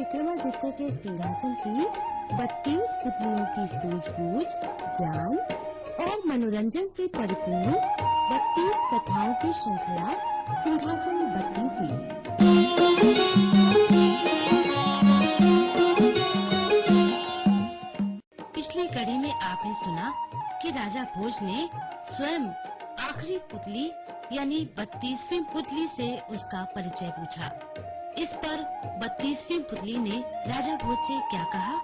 विक्रमादित्य के सिंहासन की 32 पुतलियों की सूझबूझ, ज्ञान और मनोरंजन से परिपूर्ण 32 कथाओं की श्रृंखला सिंहासन 32। पिछली कड़ी में आपने सुना कि राजा भोज ने स्वयं आखिरी पुतली यानी 32वीं पुतली से उसका परिचय पूछा। इस पर 32वीं पुतली ने राजा भोज से क्या कहा,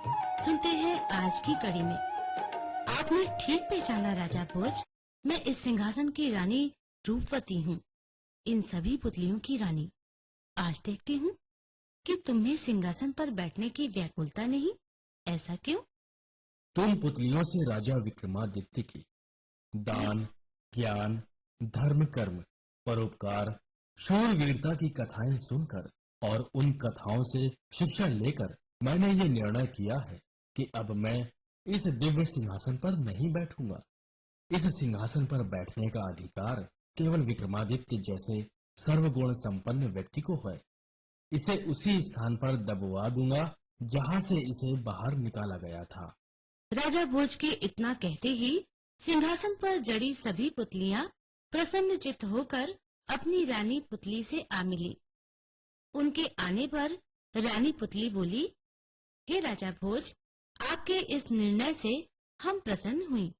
सुनते हैं आज की कड़ी में। आपने ठीक पहचाना राजा भोज, मैं इस सिंहासन की रानी रूपवती हूँ, इन सभी पुतलियों की रानी। आज देखती हूँ कि तुम्हें सिंहासन पर बैठने की व्याकुलता नहीं, ऐसा क्यों? तुम पुतलियों से राजा विक्रमादित्य की दान, ज्ञान, धर्म, कर्म, परोपकार, शूरवीरता की कथाएं सुनकर और उन कथाओं से शिक्षा लेकर मैंने ये निर्णय किया है कि अब मैं इस दिव्य सिंहासन पर नहीं बैठूंगा। इस सिंहासन पर बैठने का अधिकार केवल विक्रमादित्य जैसे सर्वगुण संपन्न व्यक्ति को है। इसे उसी स्थान पर दबवा दूंगा जहां से इसे बाहर निकाला गया था। राजा भोज के इतना कहते ही सिंहासन पर जड़ी सभी पुतलियां प्रसन्न चित्त होकर अपनी रानी पुतली से आ मिली। उनके आने पर रानी पुतली बोली, हे राजा भोज, आपके इस निर्णय से हम प्रसन्न हुई।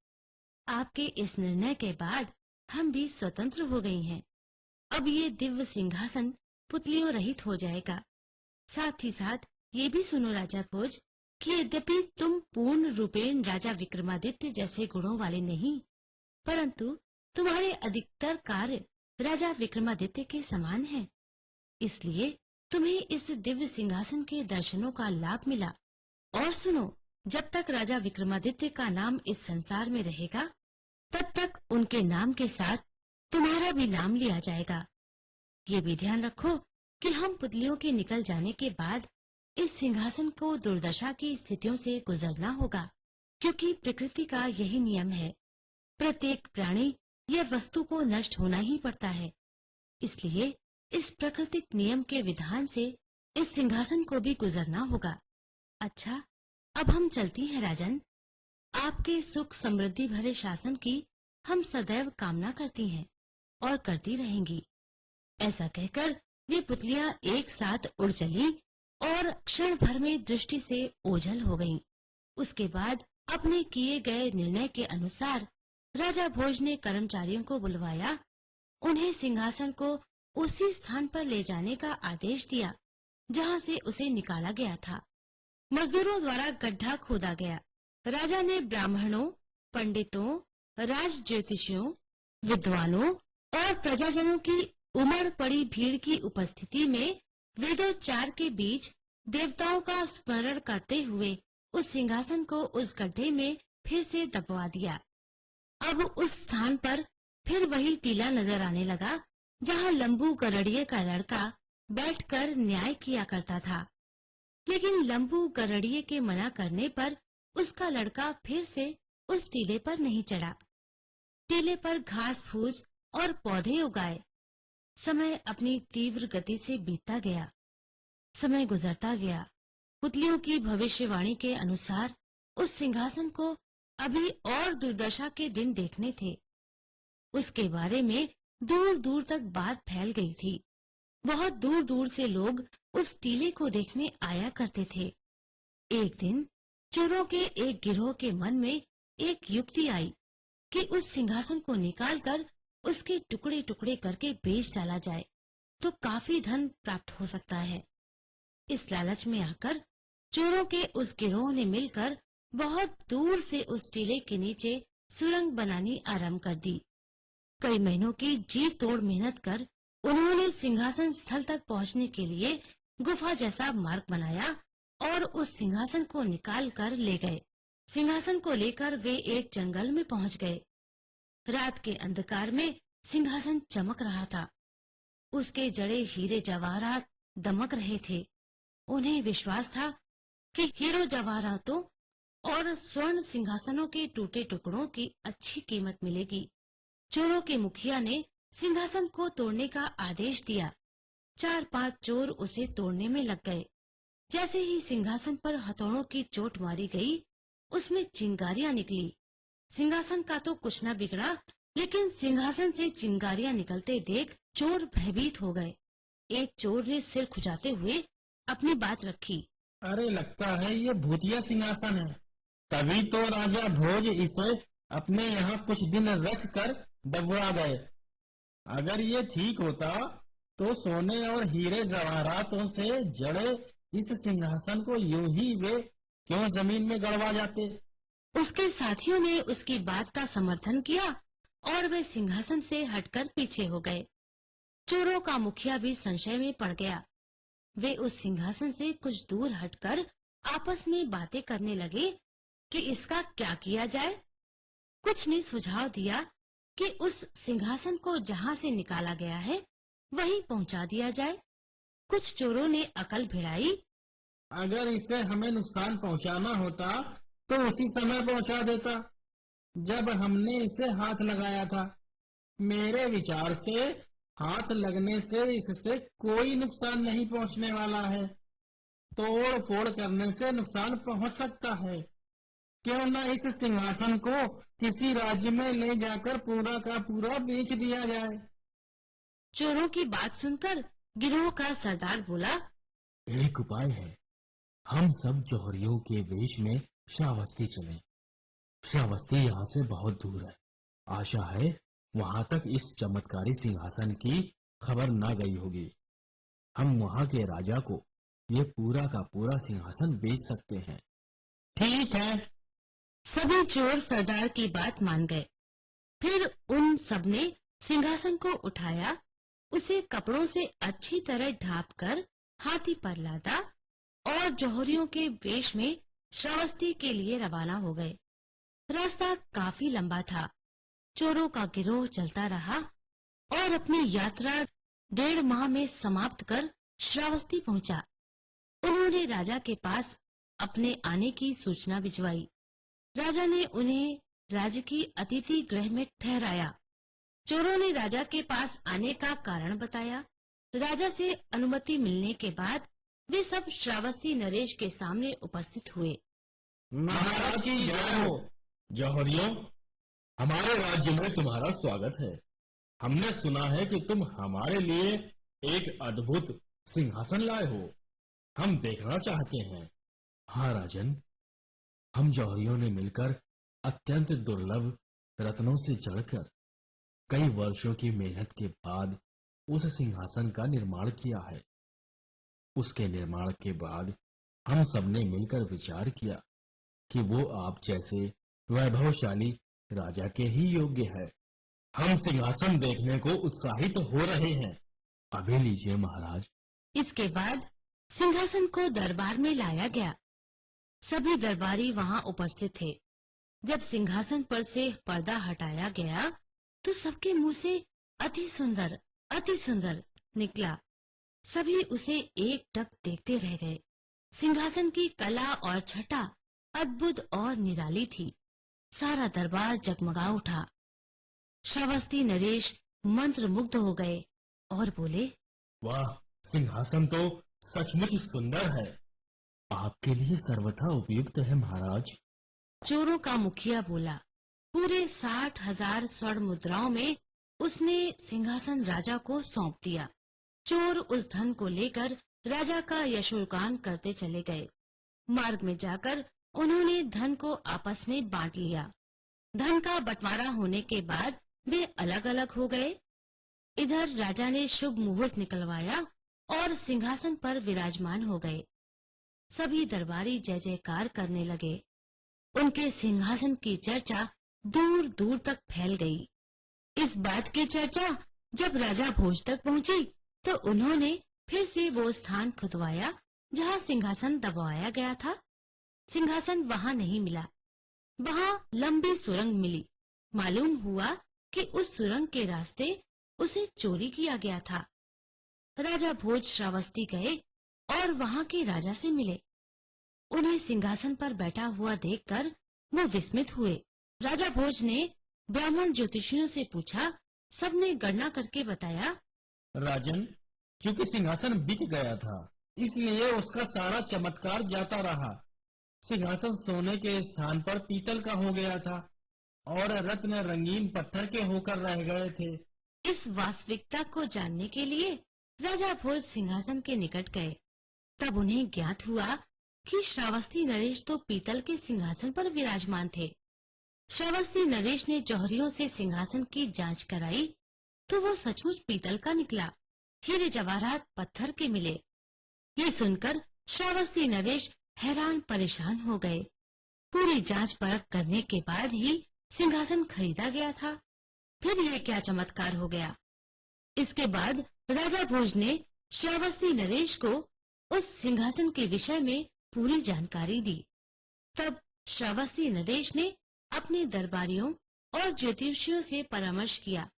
आपके इस निर्णय के बाद हम भी स्वतंत्र हो गई हैं। अब ये दिव्य सिंहासन पुतलियों रहित हो जाएगा। साथ ही साथ ये भी सुनो राजा भोज कि यद्यपि तुम पूर्ण रूपेण राजा विक्रमादित्य जैसे गुणों वाले नहीं, परंतु तुम्हारे अधिकतर कार्य राजा विक्रमादित्य के समान हैं। इसलिए तुम्हें इस दिव्य सिंहासन के दर्शनों का लाभ मिला। और सुनो, जब तक राजा विक्रमादित्य का नाम इस संसार में रहेगा, तब तक उनके नाम के साथ तुम्हारा भी नाम लिया जाएगा। ये भी ध्यान रखो कि हम पुतलियों के निकल जाने के बाद इस सिंहासन को दुर्दशा की स्थितियों से गुजरना होगा, क्योंकि प्रकृति का यही नियम है। प्रत्येक प्राणी या वस्तु को नष्ट होना ही पड़ता है। इसलिए इस प्राकृतिक नियम के विधान से इस सिंहासन को भी गुजरना होगा। अच्छा, अब हम चलती हैं राजन। आपके सुख समृद्धि भरे शासन की हम सदैव कामना करती हैं और करती रहेंगी। ऐसा कहकर वे पुतलियां एक साथ उड़ चली और क्षण भर में दृष्टि से ओझल हो गईं। उसके बाद अपने किए गए निर्णय के अनुसार राजा भोज ने कर्मचारियों को बुलवाया, उन्हें सिंहासन को उसी स्थान पर ले जाने का आदेश दिया जहां से उसे निकाला गया था। मजदूरों द्वारा गड्ढा खोदा गया। राजा ने ब्राह्मणों, पंडितों, राज ज्योतिषियों, विद्वानों और प्रजाजनों की उमड़ पड़ी भीड़ की उपस्थिति में वेदोच्चार के बीच देवताओं का स्मरण करते हुए उस सिंहासन को उस गड्ढे में फिर से दबवा दिया। अब उस स्थान पर फिर वही टीला नजर आने लगा जहां लंबू गरड़िए का लड़का बैठकर न्याय किया करता था। लेकिन लंबू गरड़िए के मना करने पर उसका लड़का फिर से उस टीले पर नहीं चढ़ा। टीले पर घास फूस और पौधे उगाए। समय अपनी तीव्र गति से बीतता गया। समय गुजरता गया। पुतलियों की भविष्यवाणी के अनुसार उस सिंहासन को अभी और दुर्दशा के दिन देखने थे। उसके बारे में दूर दूर तक बात फैल गई थी। बहुत दूर दूर से लोग उस टीले को देखने आया करते थे। एक दिन चोरों के एक गिरोह के मन में एक युक्ति आई कि उस सिंहासन को निकालकर उसके टुकड़े टुकड़े करके बेच डाला जाए तो काफी धन प्राप्त हो सकता है। इस लालच में आकर चोरों के उस गिरोह ने मिलकर बहुत दूर से उस टीले के नीचे सुरंग बनानी आरंभ कर दी। कई महीनों की जी तोड़ मेहनत कर उन्होंने सिंहासन स्थल तक पहुंचने के लिए गुफा जैसा मार्ग बनाया और उस सिंहासन को निकाल कर ले गए। सिंहासन को लेकर वे एक जंगल में पहुंच गए। रात के अंधकार में सिंहासन चमक रहा था। उसके जड़े हीरे जवाहरात दमक रहे थे। उन्हें विश्वास था कि हीरो जवाहरातों और स्वर्ण सिंहासनों के टूटे टुकड़ों की अच्छी कीमत मिलेगी। चोरों के मुखिया ने सिंहासन को तोड़ने का आदेश दिया। 4-5 चोर उसे तोड़ने में लग गए। जैसे ही सिंहासन पर हथौड़ों की चोट मारी गई, उसमें चिंगारियां निकली। सिंहासन का तो कुछ न बिगड़ा, लेकिन सिंहासन से चिंगारियां निकलते देख चोर भयभीत हो गए। एक चोर ने सिर खुजाते हुए अपनी बात रखी। अरे लगता है ये भूतिया सिंहासन है, तभी तो राजा भोज इसे अपने यहाँ कुछ दिन रख कर दबवा गए। अगर ये ठीक होता तो सोने और हीरे जवाहरातों से जड़े इस सिंहासन को यूं ही वे क्यों जमीन में गड़वा जाते। उसके साथियों ने उसकी बात का समर्थन किया और वे सिंहासन से हटकर पीछे हो गए। चोरों का मुखिया भी संशय में पड़ गया। वे उस सिंहासन से कुछ दूर हटकर आपस में बातें करने लगे कि इसका क्या किया जाए। कुछ ने सुझाव दिया कि उस सिंहासन को जहाँ से निकाला गया है वहीं पहुँचा दिया जाए। कुछ चोरों ने अकल भिड़ाई। अगर इसे हमें नुकसान पहुंचाना होता तो उसी समय पहुंचा देता जब हमने इसे हाथ लगाया था। मेरे विचार से हाथ लगने से इससे कोई नुकसान नहीं पहुंचने वाला है, तोड़ फोड़ करने से नुकसान पहुंच सकता है। क्यों न इस सिंहासन को किसी राज्य में ले जाकर पूरा का पूरा बेच दिया जाए। चोरों की बात सुनकर गिरोह का सरदार बोला, एक उपाय है, हम सब जौहरियों के वेश में श्रावस्ती चलें। श्रावस्ती यहाँ से बहुत दूर है। आशा है वहां तक इस चमत्कारी सिंहासन की खबर न गई होगी। हम वहां के राजा को ये पूरा का पूरा सिंहासन बेच सकते हैं। ठीक है। सभी चोर सरदार की बात मान गए। फिर उन सबने सिंहासन को उठाया, उसे कपड़ों से अच्छी तरह ढांपकर हाथी पर लादा और जौहरियों के वेश में श्रावस्ती के लिए रवाना हो गए। रास्ता काफी लंबा था। चोरों का गिरोह चलता रहा और अपनी यात्रा 1.5 माह में समाप्त कर श्रावस्ती पहुंचा। उन्होंने राजा के पास अपने आने की सूचना भिजवाई। राजा ने उन्हें राज्य की अतिथि गृह में ठहराया। चोरों ने राजा के पास आने का कारण बताया। राजा से अनुमति मिलने के बाद वे सब श्रावस्ती नरेश के सामने उपस्थित हुए। महाराज की जय हो। जौहरियों, हमारे राज्य में तुम्हारा स्वागत है। हमने सुना है कि तुम हमारे लिए एक अद्भुत सिंहासन लाए हो। हम देखना चाहते हैं। हाँ राजन, हम जौहरियों ने मिलकर अत्यंत दुर्लभ रत्नों से जड़कर कई वर्षों की मेहनत के बाद उस सिंहासन का निर्माण किया है। उसके निर्माण के बाद हम सबने मिलकर विचार किया कि वो आप जैसे वैभवशाली राजा के ही योग्य है। हम सिंहासन देखने को उत्साहित हो रहे हैं। अभी लीजिए महाराज। इसके बाद सिंहासन को दरबार में लाया गया। सभी दरबारी वहां उपस्थित थे। जब सिंहासन पर से पर्दा हटाया गया तो सबके मुंह से अति सुंदर निकला। सभी उसे एकटक देखते रह गए। सिंहासन की कला और छटा अद्भुत और निराली थी। सारा दरबार जगमगा उठा। श्रावस्ती नरेश मंत्रमुग्ध हो गए और बोले, वाह, सिंहासन तो सचमुच सुंदर है। आपके लिए सर्वथा उपयुक्त है महाराज। चोरों का मुखिया बोला। पूरे 60,000 स्वर्ण मुद्राओं में उसने सिंहासन राजा को सौंप दिया। चोर उस धन को लेकर राजा का यशोगान करते चले गए। मार्ग में जाकर उन्होंने धन को आपस में बांट लिया। धन का बंटवारा होने के बाद वे अलग अलग हो गए। इधर राजा ने शुभ मुहूर्त निकलवाया और सिंहासन पर विराजमान हो गए। सभी दरबारी जय जयकार करने लगे। उनके सिंहासन की चर्चा दूर दूर तक फैल गई। इस बात की चर्चा जब राजा भोज तक पहुंची तो उन्होंने फिर से वो स्थान खुदवाया जहाँ सिंहासन दबाया गया था। सिंहासन वहाँ नहीं मिला। वहाँ लंबी सुरंग मिली। मालूम हुआ कि उस सुरंग के रास्ते उसे चोरी किया गया था। राजा भोज श्रावस्ती गए और वहाँ के राजा से मिले। उन्हें सिंहासन पर बैठा हुआ देखकर वो विस्मित हुए। राजा भोज ने ब्राह्मण ज्योतिषियों से पूछा। सबने गणना करके बताया, राजन, चूंकि सिंहासन बिक गया था इसलिए उसका सारा चमत्कार जाता रहा। सिंहासन सोने के स्थान पर पीतल का हो गया था और रत्न रंगीन पत्थर के होकर रह गए थे। इस वास्तविकता को जानने के लिए राजा भोज सिंहासन के निकट गए। तब उन्हें ज्ञात हुआ कि श्रावस्ती नरेश तो पीतल के सिंहासन पर विराजमान थे। श्रावस्ती नरेश ने जौहरियों से सिंहासन की जांच कराई तो वो सचमुच पीतल का निकला, हीरे जवाहरात पत्थर के मिले। ये सुनकर श्रावस्ती नरेश हैरान परेशान हो गए। पूरी जांच परख करने के बाद ही सिंहासन खरीदा गया था। फिर ये क्या चमत्कार हो गया। इसके बाद राजा भोज ने श्रावस्ती नरेश को उस सिंहासन के विषय में पूरी जानकारी दी। तब श्रावस्ती नरेश ने अपने दरबारियों और ज्योतिषियों से परामर्श किया।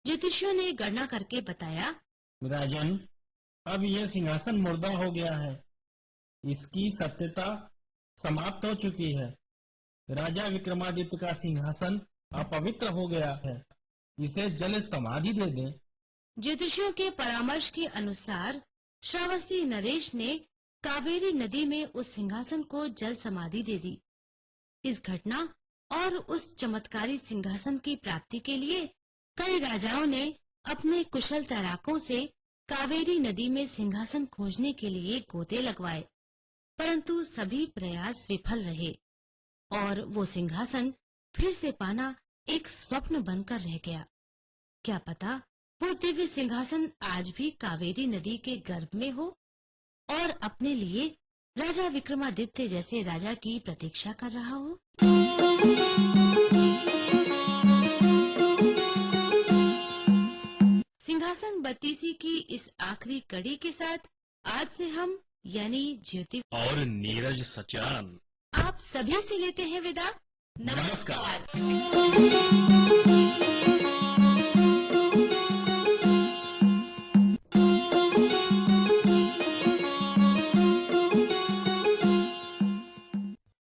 ज्योतिषियों ने गणना करके बताया, राजन, अब यह सिंहासन मुर्दा हो गया है। इसकी सत्यता समाप्त हो चुकी है। राजा विक्रमादित्य का सिंहासन अपवित्र हो गया है। इसे जल समाधि दे दें। ज्योतिषियों के परामर्श के अनुसार श्रावस्ती नरेश ने कावेरी नदी में उस सिंहासन को जल समाधि दे दी। इस घटना और उस चमत्कारी सिंहासन की प्राप्ति के लिए कई राजाओं ने अपने कुशल तैराकों से कावेरी नदी में सिंहासन खोजने के लिए गोते लगवाए, परंतु सभी प्रयास विफल रहे और वो सिंहासन फिर से पाना एक स्वप्न बनकर रह गया। क्या पता वो दिव्य सिंहासन आज भी कावेरी नदी के गर्भ में हो और अपने लिए राजा विक्रमादित्य जैसे राजा की प्रतीक्षा कर रहा हो। सिंहासन बत्तीसी की इस आखिरी कड़ी के साथ आज से हम यानी ज्योति और नीरज सचान आप सभी से लेते हैं विदा। नमस्कार। नमस्कार।